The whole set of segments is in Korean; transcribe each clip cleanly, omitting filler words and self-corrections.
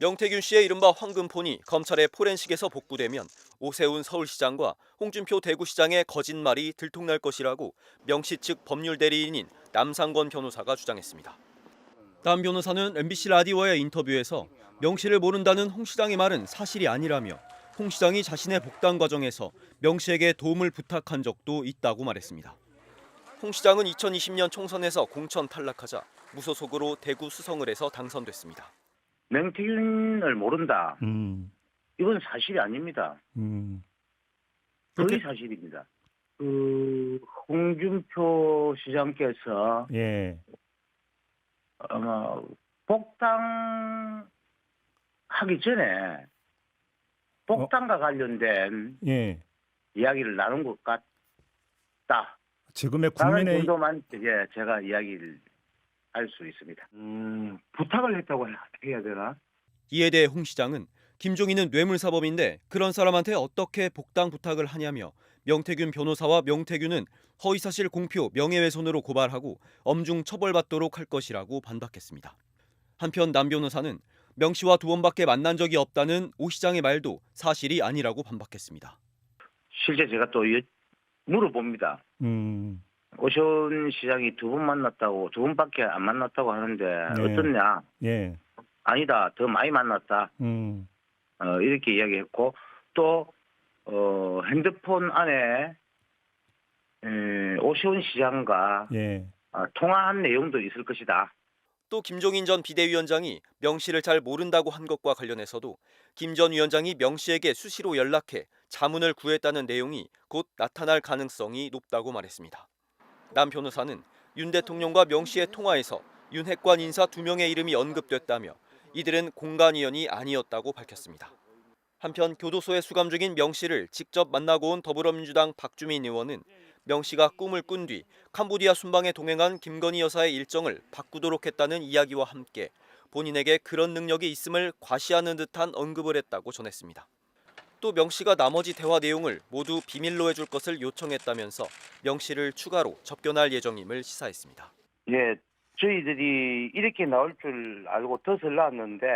명태균 씨의 이른바 황금폰이 검찰의 포렌식에서 복구되면 오세훈 서울시장과 홍준표 대구시장의 거짓말이 들통날 것이라고 명씨 측 법률 대리인인 남상권 변호사가 주장했습니다. 남 변호사는 MBC 라디오와의 인터뷰에서 명 씨를 모른다는 홍 시장의 말은 사실이 아니라며 홍 시장이 자신의 복당 과정에서 명 씨에게 도움을 부탁한 적도 있다고 말했습니다. 홍 시장은 2020년 총선에서 공천 탈락하자 무소속으로 대구 수성을 해서 당선됐습니다. 명태균을 모른다. 음, 이건 사실이 아닙니다. 거의 그렇게, 사실입니다. 홍준표 시장께서 예. 아마 복당하기 전에 복당과 관련된 예. 이야기를 나눈 것 같다. 지금의 라는 국민의 정도만 제가 이야기를 할 수 있습니다. 부탁을 했다고 해야 되나? 이에 대해 홍 시장은 김종인은 뇌물사범인데 그런 사람한테 어떻게 복당 부탁을 하냐며 명태균 변호사와 명태균은 허위사실 공표, 명예훼손으로 고발하고 엄중 처벌받도록 할 것이라고 반박했습니다. 한편 남 변호사는 명 씨와 두 번밖에 만난 적이 없다는 오 시장의 말도 사실이 아니라고 반박했습니다. 실제 제가 또 물어봅니다. 오세훈 시장이 두 번밖에 안 만났다고 하는데 네. 어떻냐? 예. 아니다, 더 많이 만났다. 이렇게 이야기했고 또 핸드폰 안에 오세훈 시장과 예. 통화한 내용도 있을 것이다. 또 김종인 전 비대위원장이 명 씨를 잘 모른다고 한 것과 관련해서도 김 전 위원장이 명 씨에게 수시로 연락해 자문을 구했다는 내용이 곧 나타날 가능성이 높다고 말했습니다. 남 변호사는 윤 대통령과 명 씨의 통화에서 윤 핵관 인사 2명의 이름이 언급됐다며 이들은 공관위원이 아니었다고 밝혔습니다. 한편 교도소에 수감 중인 명 씨를 직접 만나고 온 더불어민주당 박주민 의원은 명 씨가 꿈을 꾼 뒤 캄보디아 순방에 동행한 김건희 여사의 일정을 바꾸도록 했다는 이야기와 함께 본인에게 그런 능력이 있음을 과시하는 듯한 언급을 했다고 전했습니다. 또 명 씨가 나머지 대화 내용을 모두 비밀로 해줄 것을 요청했다면서 명 씨를 추가로 접견할 예정임을 시사했습니다. 예, 저희들이 이렇게 나올 줄 알고 덫을 놨는데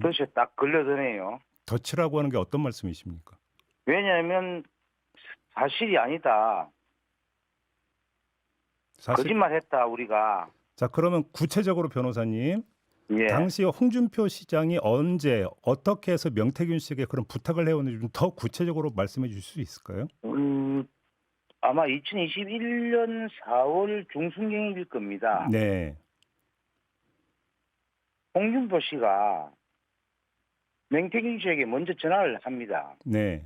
덫에 딱 걸려드네요. 덫이라고 하는 게 어떤 말씀이십니까? 왜냐하면 사실이 아니다. 거짓말했다 우리가. 자, 그러면 구체적으로 변호사님, 예. 당시 홍준표 시장이 언제 어떻게 해서 명태균 씨에게 그런 부탁을 해왔는지 좀 더 구체적으로 말씀해 주실 수 있을까요? 아마 2021년 4월 중순경일 겁니다. 네. 홍준표 씨가 명태균 씨에게 먼저 전화를 합니다. 네.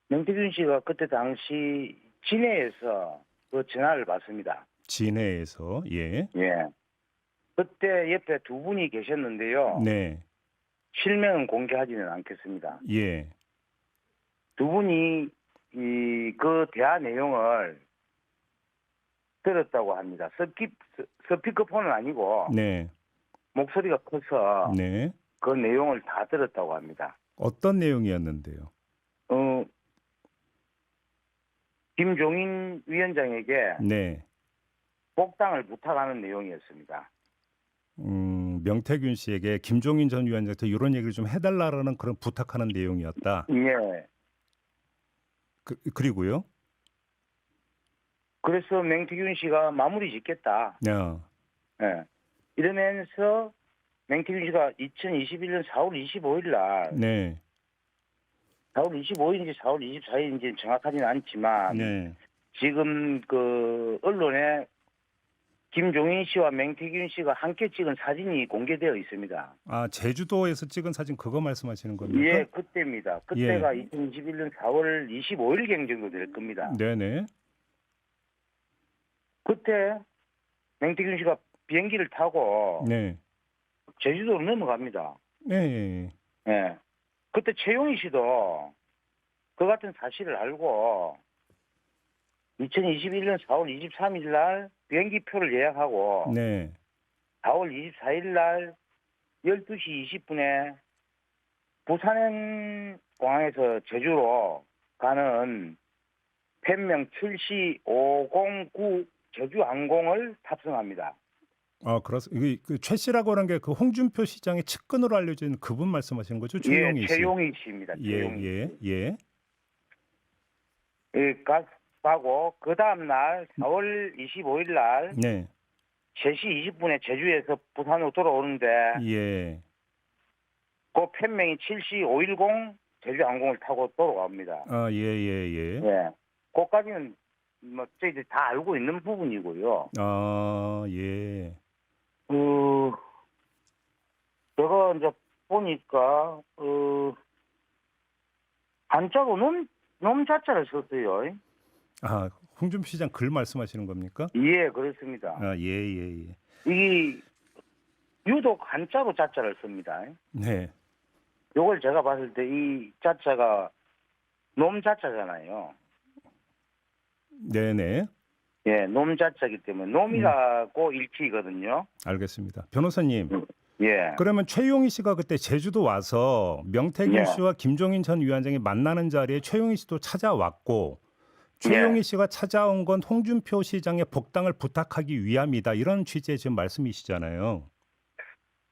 명태균 씨가 그때 당시 진해에서 그 전화를 받습니다. 진해에서 예. 예. 그때 옆에 두 분이 계셨는데요. 네. 실명은 공개하지는 않겠습니다. 예. 두 분이 그 대화 내용을 들었다고 합니다. 스피커폰은 아니고 네. 목소리가 커서 네. 그 내용을 다 들었다고 합니다. 어떤 내용이었는데요? 김종인 위원장에게 네. 복당을 부탁하는 내용이었습니다. 명태균 씨에게 김종인 전 위원장한테 이런 얘기를 좀 해달라라는 그런 부탁하는 내용이었다. 예. 그리고요? 그래서 명태균 씨가 마무리 짓겠다. 예. 이러면서 명태균 씨가 2021년 4월 25일 날 네. 4월 25일인지 4월 24일인지 정확하지는 않지만 네. 지금 그 언론에 김종인 씨와 명태균 씨가 함께 찍은 사진이 공개되어 있습니다. 아, 제주도에서 찍은 사진 그거 말씀하시는 겁니까? 예, 그때입니다. 그때가 2021년 4월 25일경 정도 될 겁니다. 네네. 그때 명태균 씨가 비행기를 타고 네. 제주도로 넘어갑니다. 네. 예. 그때 최용희 씨도 그 같은 사실을 알고 2021년 4월 23일 날 비행기표를 예약하고 네. 4월 24일 날 12시 20분에 부산 공항에서 제주로 가는 팬명 7C509 제주항공을 탑승합니다. 그렇습니다. 그최 씨라고 하는 게 그 홍준표 시장의 측근으로 알려진 그분 말씀하시는 거죠? 최용희 씨. 최용희 씨입니다. 최용희 씨. 예. 가고 그 다음 날 4월 25일 날 네. 3시 20분에 제주에서 부산으로 돌아오는데 예. 그 편명이 7C510 제주항공을 타고 돌아갑니다. 예. 예. 그까지는 뭐 저희들 다 알고 있는 부분이고요. 예. 제가 이제 보니까 한자로 놈 자자를 썼어요. 홍준표 시장 글 말씀하시는 겁니까? 예, 그렇습니다. 예. 이 유독 한자로 자자를 씁니다. 네. 요걸 제가 봤을 때 이 자자가 놈 자자잖아요. 네네. 예, 놈 자자이기 때문에 놈이라고 읽히거든요. 알겠습니다. 변호사님. 예. 그러면 최용희 씨가 그때 제주도 와서 명태균 예. 씨와 김종인 전 위원장이 만나는 자리에 최용희 씨도 찾아왔고 최용희 씨가 찾아온 건 홍준표 시장의 복당을 부탁하기 위함이다. 이런 취지의 지금 말씀이시잖아요.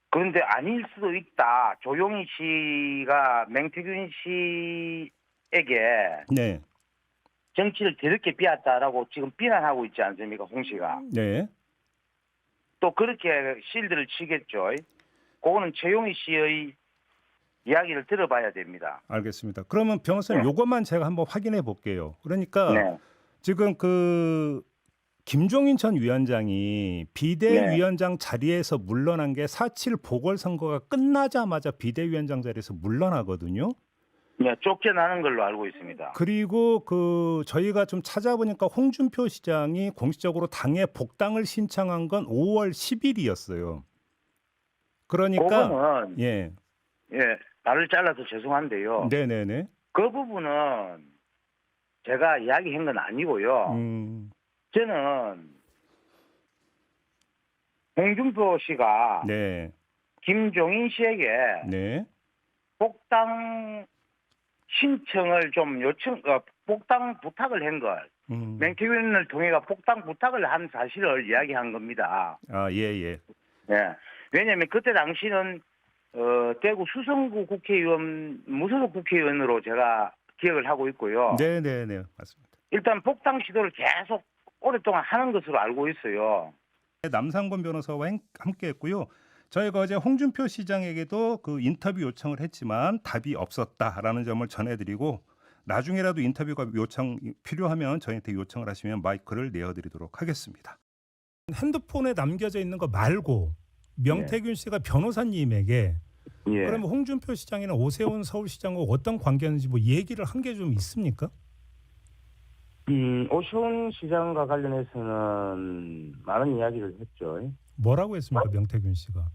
그런데 아닐 수도 있다. 조용희 씨가 맹태균 씨에게 네. 정치를 더럽게 비웠다라고 지금 비난하고 있지 않습니까, 홍 씨가. 네. 또 그렇게 실드를 치겠죠. 그거는 최용희 씨의 이야기를 들어봐야 됩니다. 알겠습니다. 그러면 변호사님 네. 요것만 제가 한번 확인해 볼게요. 그러니까 네. 지금 그 김종인 전 위원장이 비대위원장 자리에서 물러난 게 4.7 보궐선거가 끝나자마자 비대위원장 자리에서 물러나거든요. 네, 쫓겨나는 걸로 알고 있습니다. 그리고 그 저희가 좀 찾아보니까 홍준표 시장이 공식적으로 당에 복당을 신청한 건 5월 10일이었어요. 그러니까 그거는 예. 말을 잘라서 죄송한데요. 네네네. 그 부분은 제가 이야기한 건 아니고요. 저는 홍준표 씨가 네. 김종인 씨에게 네. 복당 신청을 좀 복당 부탁을 한 걸, 맹태균을 통해가 복당 부탁을 한 사실을 이야기한 겁니다. 예. 왜냐하면 그때 당시는 대구 수성구 국회의원 무소속 국회의원으로 제가 기억을 하고 있고요. 네, 맞습니다. 일단 복당 시도를 계속 오랫동안 하는 것으로 알고 있어요. 남상권 변호사와 함께했고요. 저희가 어제 홍준표 시장에게도 그 인터뷰 요청을 했지만 답이 없었다라는 점을 전해드리고 나중에라도 인터뷰가 필요하면 저희한테 요청을 하시면 마이크를 내어드리도록 하겠습니다. 핸드폰에 남겨져 있는 거 말고 명태균 씨가 변호사님에게 그러면 홍준표 시장이나 오세훈 서울시장과 어떤 관계였는지 뭐 얘기를 한 게 좀 있습니까? 오세훈 시장과 관련해서는 많은 이야기를 했죠. 뭐라고 했습니까, 명태균 씨가?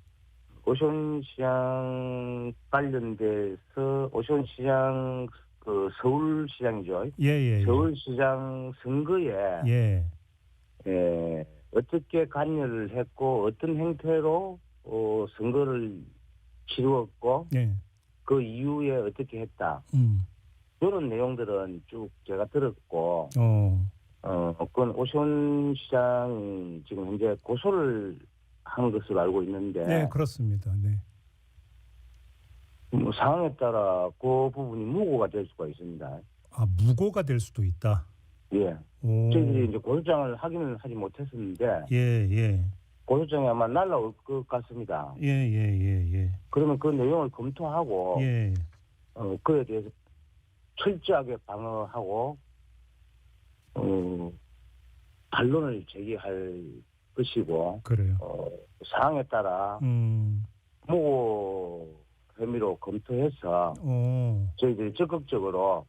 오세훈 시장 관련돼서 오세훈 시장 그 서울시장이죠. 예. 서울시장 선거에 어떻게 관여를 했고 어떤 형태로 선거를 치루었고 그 이후에 어떻게 했다. 그런 내용들은 쭉 제가 들었고 그건 오세훈 시장이 지금 현재 고소를 한 것으로 알고 있는데 네, 그렇습니다. 네. 뭐 상황에 따라 그 부분이 무고가 될 수가 있습니다. 무고가 될 수도 있다. 예. 저희들이 이제 고소장을 확인을 하지 못했었는데 고소장이 아마 날라올 것 같습니다. 예. 그러면 그 내용을 검토하고 그에 대해서 철저하게 방어하고 반론을 제기할 것이고 그래요. 사항에 따라 무고 혐의로 검토해서 저희들이 적극적으로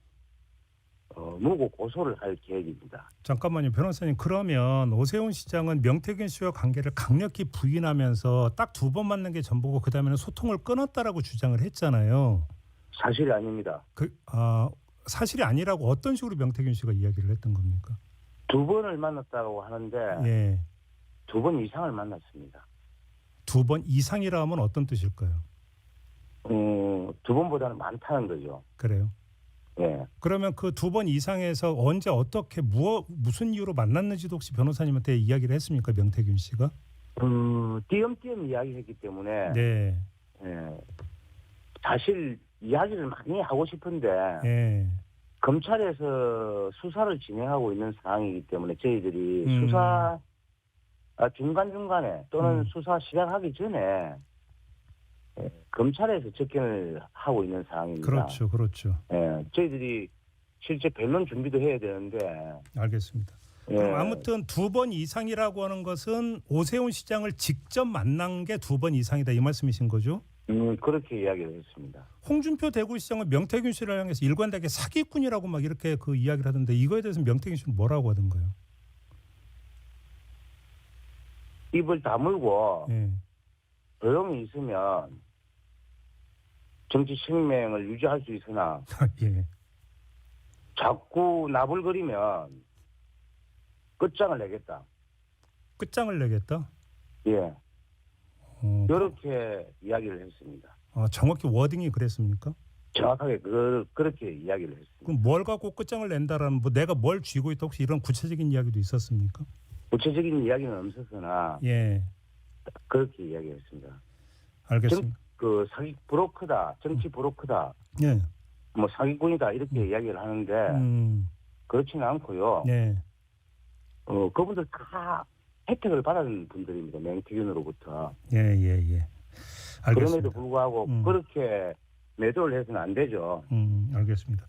무고 고소를 할 계획입니다. 잠깐만요, 변호사님. 그러면 오세훈 시장은 명태균 씨와 관계를 강력히 부인하면서 딱 2번 만난 게 전부고 그다음에는 소통을 끊었다라고 주장을 했잖아요. 사실이 아닙니다. 사실이 아니라고 어떤 식으로 명태균 씨가 이야기를 했던 겁니까? 2번을 만났다고 하는데 2번 이상을 만났습니다. 2번 이상이라 하면 어떤 뜻일까요? 2번보다는 많다는 거죠. 그래요? 예. 그러면 그 2번 이상에서 언제 어떻게 무슨 이유로 만났는지도 혹시 변호사님한테 이야기를 했습니까, 명태균 씨가? 띄엄띄엄 이야기했기 때문에 네. 사실 이야기를 많이 하고 싶은데 예. 검찰에서 수사를 진행하고 있는 상황이기 때문에 저희들이 수사 중간중간에 또는 수사 시작하기 전에 검찰에서 접견을 하고 있는 상황입니다. 그렇죠. 그렇죠. 저희들이 실제 변론 준비도 해야 되는데. 알겠습니다. 그럼 아무튼 2번 이상이라고 하는 것은 오세훈 시장을 직접 만난 게 2번 이상이다 이 말씀이신 거죠? 그렇게 이야기를 했습니다. 홍준표 대구시장은 명태균 씨를 향해서 일관되게 사기꾼이라고 막 이렇게 그 이야기를 하던데 이거에 대해서 명태균 씨는 뭐라고 하던가요? 입을 다물고 조용히 있으면 정치 생명을 유지할 수 있으나 예. 자꾸 나불거리면 끝장을 내겠다. 끝장을 내겠다? 예. 이렇게 이야기를 했습니다. 정확히 워딩이 그랬습니까? 정확하게 그렇게 이야기를 했습니다. 그럼 뭘 갖고 끝장을 낸다라는 뭐 내가 뭘 쥐고 있다 혹시 이런 구체적인 이야기도 있었습니까? 구체적인 이야기는 없었으나 예. 그렇게 이야기했습니다. 알겠습니다. 사기 브로커다, 정치 브로커다, 예. 뭐 사기꾼이다 이렇게 이야기를 하는데 그렇지는 않고요. 네. 그분들 다 혜택을 받은 분들입니다. 명태균으로부터. 예. 알겠습니다. 그럼에도 불구하고 그렇게 매도를 해서는 안 되죠. 알겠습니다.